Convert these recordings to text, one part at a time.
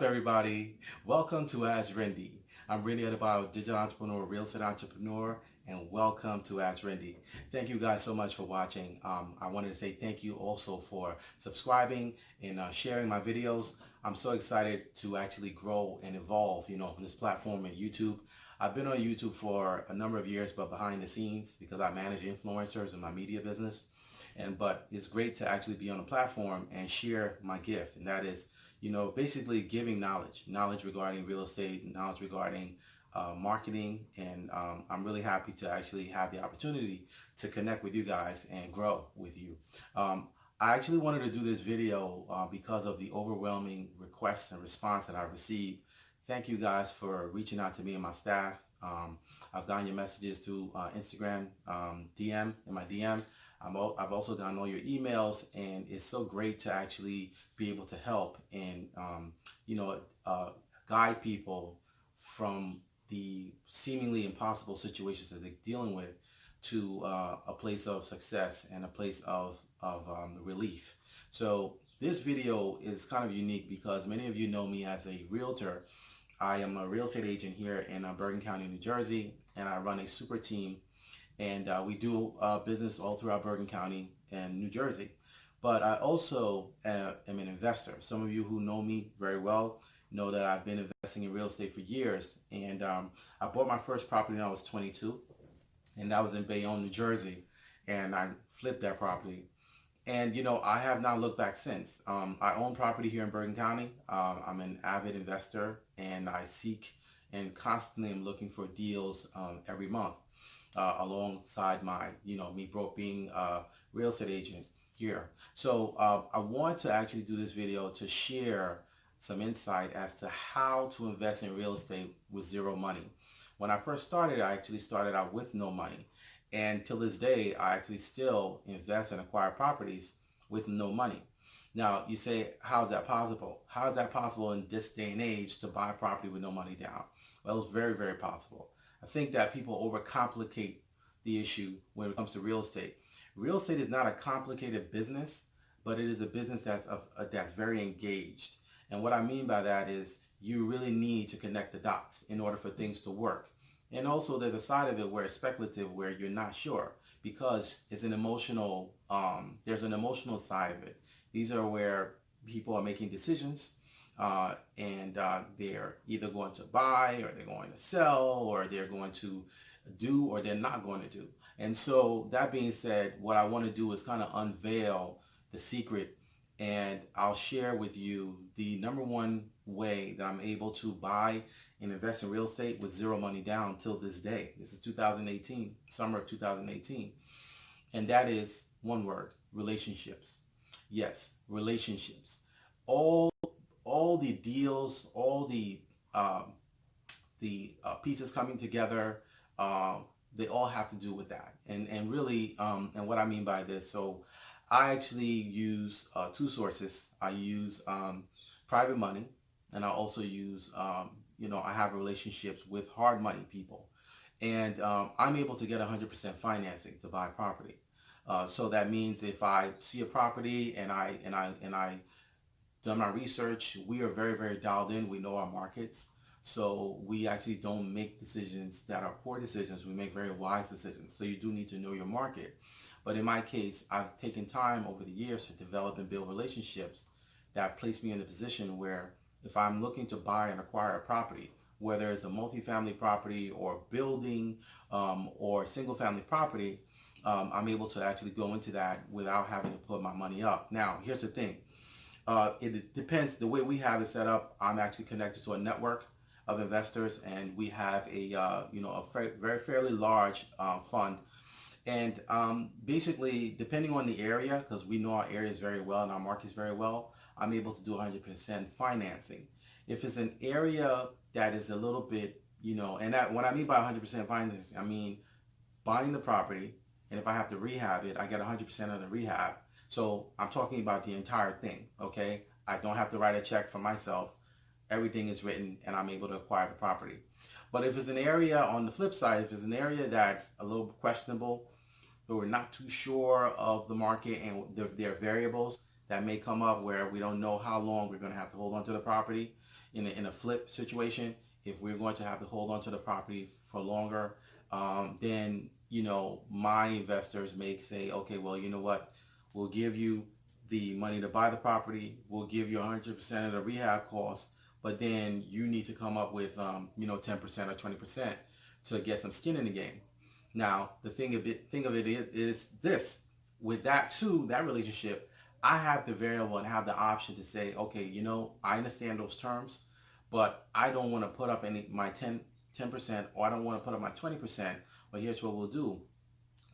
up, everybody? Welcome to Ask Rinde. I'm Rinde Adebayo, digital entrepreneur, real estate entrepreneur, and welcome to Ask Rinde. Thank you guys so much for watching. I wanted to say thank you also for subscribing and sharing my videos. I'm so excited to actually grow and evolve, on this platform at YouTube. I've been on YouTube for a number of years, but behind the scenes because I manage influencers in my media business. But it's great to actually be on a platform and share my gift, and that is basically giving knowledge regarding real estate, knowledge regarding marketing. And I'm really happy to actually have the opportunity to connect with you guys and grow with you. I actually wanted to do this video because of the overwhelming requests and response that I've received. Thank you guys for reaching out to me and my staff. I've gotten your messages through Instagram, DM, in my DM. I've also gotten all your emails, and it's so great to actually be able to help and guide people from the seemingly impossible situations that they're dealing with to a place of success and a place of relief. So this video is kind of unique because many of you know me as a realtor. I am a real estate agent here in Bergen County, New Jersey, and I run a super team. And we do business all throughout Bergen County and New Jersey. But I also am an investor. Some of you who know me very well know that I've been investing in real estate for years. And I bought my first property when I was 22, and that was in Bayonne, New Jersey. And I flipped that property. And I have not looked back since. I own property here in Bergen County. I'm an avid investor, and I seek and constantly am looking for deals every month. Alongside my, me being a real estate agent here. So I want to actually do this video to share some insight as to how to invest in real estate with zero money. When I first started, I actually started out with no money. And till this day, I actually still invest and acquire properties with no money. Now, you say, how is that possible? How is that possible in this day and age to buy property with no money down? Well, it's very, very possible. I think that people overcomplicate the issue when it comes to real estate. Real estate is not a complicated business, but it is a business that's very engaged. And what I mean by that is you really need to connect the dots in order for things to work. And also there's a side of it where it's speculative, where you're not sure because it's an emotional, there's an emotional side of it. These are where people are making decisions. And they're either going to buy or they're going to sell or they're going to do or they're not going to do. And so that being said, what I want to do is kind of unveil the secret, and I'll share with you the number one way that I'm able to buy and invest in real estate with zero money down till this day. This is 2018, summer of 2018. And that is one word: relationships. Yes, relationships. All the deals, all the pieces coming together, they all have to do with that. And really, and what I mean by this, so I actually use two sources. I use private money, and I also use, I have relationships with hard money people. And I'm able to get 100% financing to buy property. So that means if I see a property and I done my research, we are very, very dialed in. We know our markets. So we actually don't make decisions that are poor decisions. We make very wise decisions. So you do need to know your market. But in my case, I've taken time over the years to develop and build relationships that place me in a position where if I'm looking to buy and acquire a property, whether it's a multifamily property or building or single family property, I'm able to actually go into that without having to put my money up. Now, here's the thing. It depends. The way we have it set up, I'm actually connected to a network of investors, and we have a very fairly large fund. And basically, depending on the area, because we know our areas very well and our markets very well, I'm able to do 100% financing. If it's an area that is a little bit, and that, what I mean by 100% financing, I mean buying the property, and if I have to rehab it, I get 100% of the rehab. So I'm talking about the entire thing, okay? I don't have to write a check for myself. Everything is written, and I'm able to acquire the property. But if it's an area, on the flip side, if it's an area that's a little questionable, but we're not too sure of the market and there are variables that may come up where we don't know how long we're going to have to hold on to the property, in a flip situation, if we're going to have to hold on to the property for longer, then my investors may say, okay, well, you know what, we'll give you the money to buy the property, we'll give you 100% of the rehab costs, but then you need to come up with 10% or 20% to get some skin in the game. Now, the thing of it is this: with that too, that relationship, I have the variable and have the option to say, okay, I understand those terms, but I don't want to put up my 10%, or I don't want to put up my 20%. But here's what we'll do: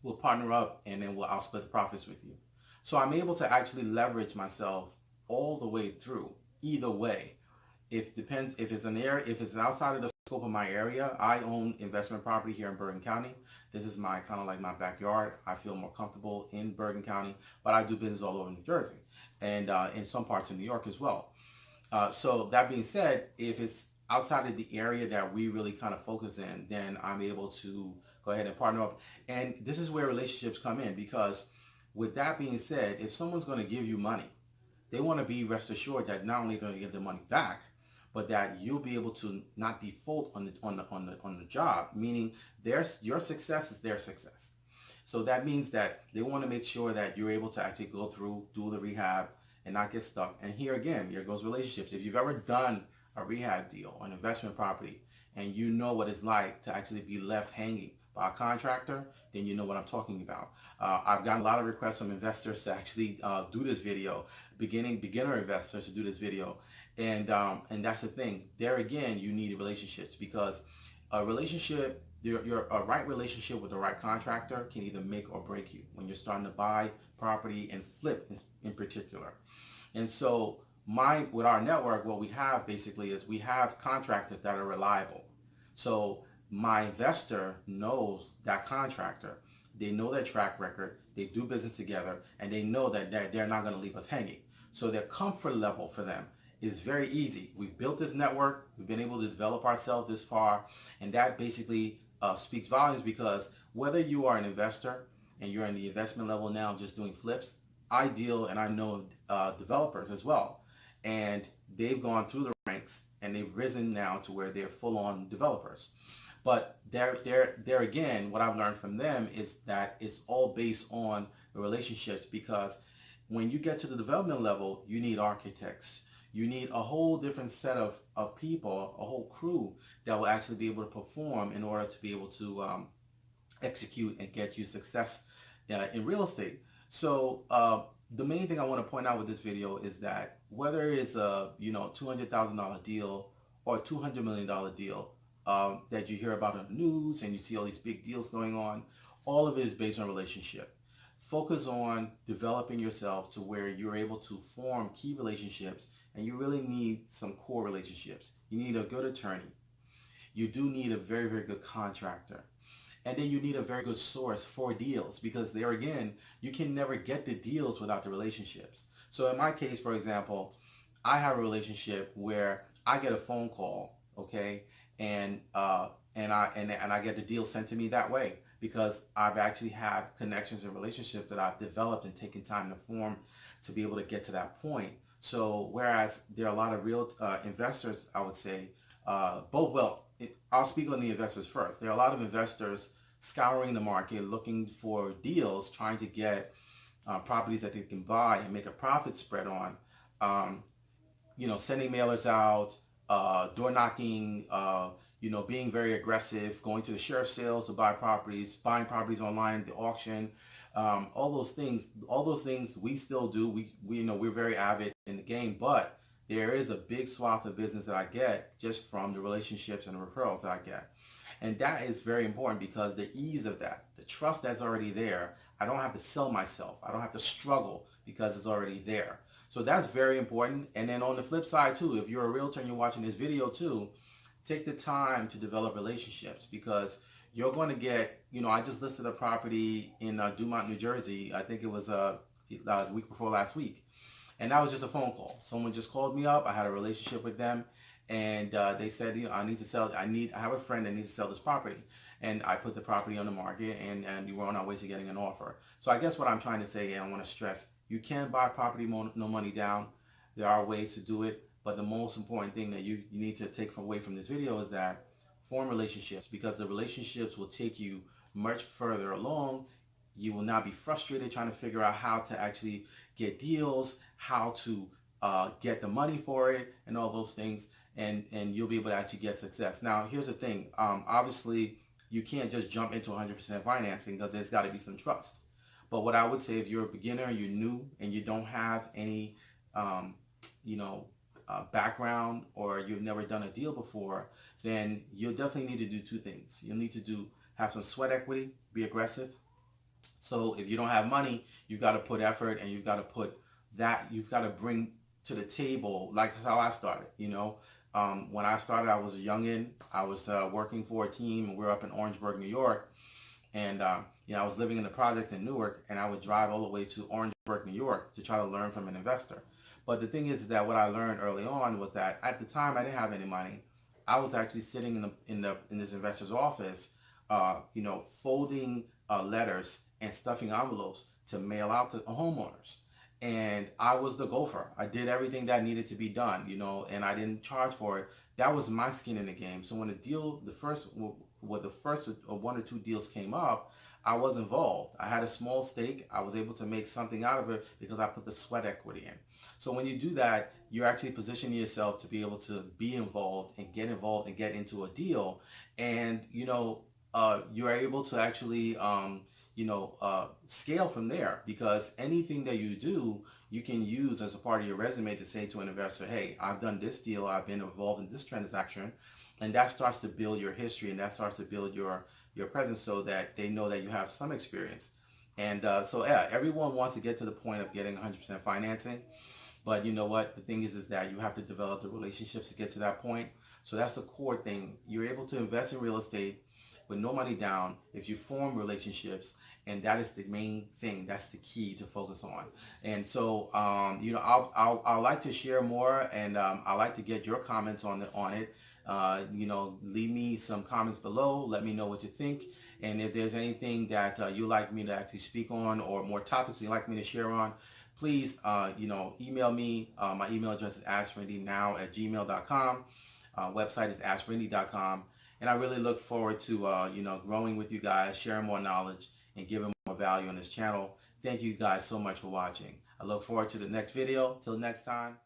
we'll partner up, and then I'll split the profits with you. So I'm able to actually leverage myself all the way through, either way. If it's an area, if it's outside of the scope of my area. I own investment property here in Bergen County. This is my kind of like my backyard. I feel more comfortable in Bergen County, but I do business all over New Jersey and in some parts of New York as well. So that being said, if it's outside of the area that we really kind of focus in, then I'm able to go ahead and partner up. And this is where relationships come in, because with that being said, if someone's going to give you money, they want to be rest assured that not only are they going to get their money back, but that you'll be able to not default on the job, meaning your success is their success. So that means that they want to make sure that you're able to actually go through, do the rehab, and not get stuck. And here again, here goes relationships. If you've ever done a rehab deal, an investment property, and you know what it's like to actually be left hanging by a contractor, then you know what I'm talking about. I've gotten a lot of requests from investors to actually do this video, beginner investors to do this video, and that's the thing. There again, you need relationships, because a relationship, a right relationship with the right contractor can either make or break you when you're starting to buy property and flip in particular. And so with our network, what we have basically is we have contractors that are reliable. So my investor knows that contractor. They know their track record. They do business together, and they know that they're not going to leave us hanging. So their comfort level for them is very easy. We've built this network. We've been able to develop ourselves this far, and that basically speaks volumes, because whether you are an investor and you're in the investment level now just doing flips, I deal and I know developers as well, and they've gone through the ranks and they've risen now to where they're full-on developers. But there again, what I've learned from them is that it's all based on the relationships, because when you get to the development level, you need architects. You need a whole different set of people, a whole crew that will actually be able to perform in order to be able to execute and get you success in real estate. So the main thing I want to point out with this video is that whether it's a $200,000 deal or a $200 million deal that you hear about on the news and you see all these big deals going on, all of it is based on relationship. Focus on developing yourself to where you're able to form key relationships, and you really need some core relationships. You need a good attorney. You do need a very, very good contractor. And then you need a very good source for deals, because there again, you can never get the deals without the relationships. So in my case, for example, I have a relationship where I get a phone call, okay, and I get the deal sent to me that way, because I've actually had connections and relationships that I've developed and taken time to form to be able to get to that point. So whereas there are a lot of real investors, I would say, I'll speak on the investors first. There are a lot of investors scouring the market, looking for deals, trying to get properties that they can buy and make a profit spread on. Sending mailers out, door knocking, being very aggressive, going to the sheriff sales to buy properties, buying properties online, the auction, all those things we still do. We're very avid in the game, but there is a big swath of business that I get just from the relationships and the referrals that I get. And that is very important, because the ease of that, the trust that's already there, I don't have to sell myself. I don't have to struggle, because it's already there. So that's very important. And then on the flip side too, if you're a realtor and you're watching this video too, take the time to develop relationships, because you're going to get, I just listed a property in Dumont, New Jersey. I think it was the week before last week. And that was just a phone call. Someone just called me up. I had a relationship with them, and they said, I need to sell. I have a friend that needs to sell this property, and I put the property on the market, and we were on our way to getting an offer. So I guess what I'm trying to say, and I want to stress, you can buy property no money down. There are ways to do it, But the most important thing that you need to take away from this video is that form relationships, because the relationships will take you much further along. You will not be frustrated trying to figure out how to actually get deals, how to get the money for it, and all those things, and you'll be able to actually get success. Now, here's the thing. Obviously, you can't just jump into 100% financing because there's got to be some trust. But what I would say, if you're a beginner, you're new, and you don't have any, you know, background, or you've never done a deal before, then you'll definitely need to do two things. You'll need to have some sweat equity, be aggressive. So if you don't have money, you've got to put effort, and you've got to bring to the table. Like, that's how I started. When I started, I was a youngin. I was working for a team, and we were up in Orangeburg, New York. And I was living in the project in Newark, and I would drive all the way to Orangeburg, New York, to try to learn from an investor. But the thing is that what I learned early on was that at the time I didn't have any money. I was actually sitting in this investor's office, folding letters and stuffing envelopes to mail out to homeowners. And I was the gopher. I did everything that needed to be done, and I didn't charge for it. That was my skin in the game. So when the first one or two deals came up, I was involved. I had a small stake. I was able to make something out of it because I put the sweat equity in. So when you do that, you're actually positioning yourself to be able to be involved and get into a deal. And, you're able to actually, scale from there, because anything that you do, you can use as a part of your resume to say to an investor, hey, I've done this deal, I've been involved in this transaction. And that starts to build your history, and that starts to build your presence, so that they know that you have some experience. And everyone wants to get to the point of getting 100% financing. But you know what? The thing is that you have to develop the relationships to get to that point. So that's the core thing. You're able to invest in real estate with no money down if you form relationships, and that is the main thing. That's the key to focus on. And so, I'll like to share more, and I like to get your comments on it. Leave me some comments below. Let me know what you think. And if there's anything that you'd like me to actually speak on, or more topics you'd like me to share on, please, email me. My email address is askrindenow@gmail.com. Website is askrinde.com. And I really look forward to, growing with you guys, sharing more knowledge, and giving more value on this channel. Thank you guys so much for watching. I look forward to the next video. Till next time.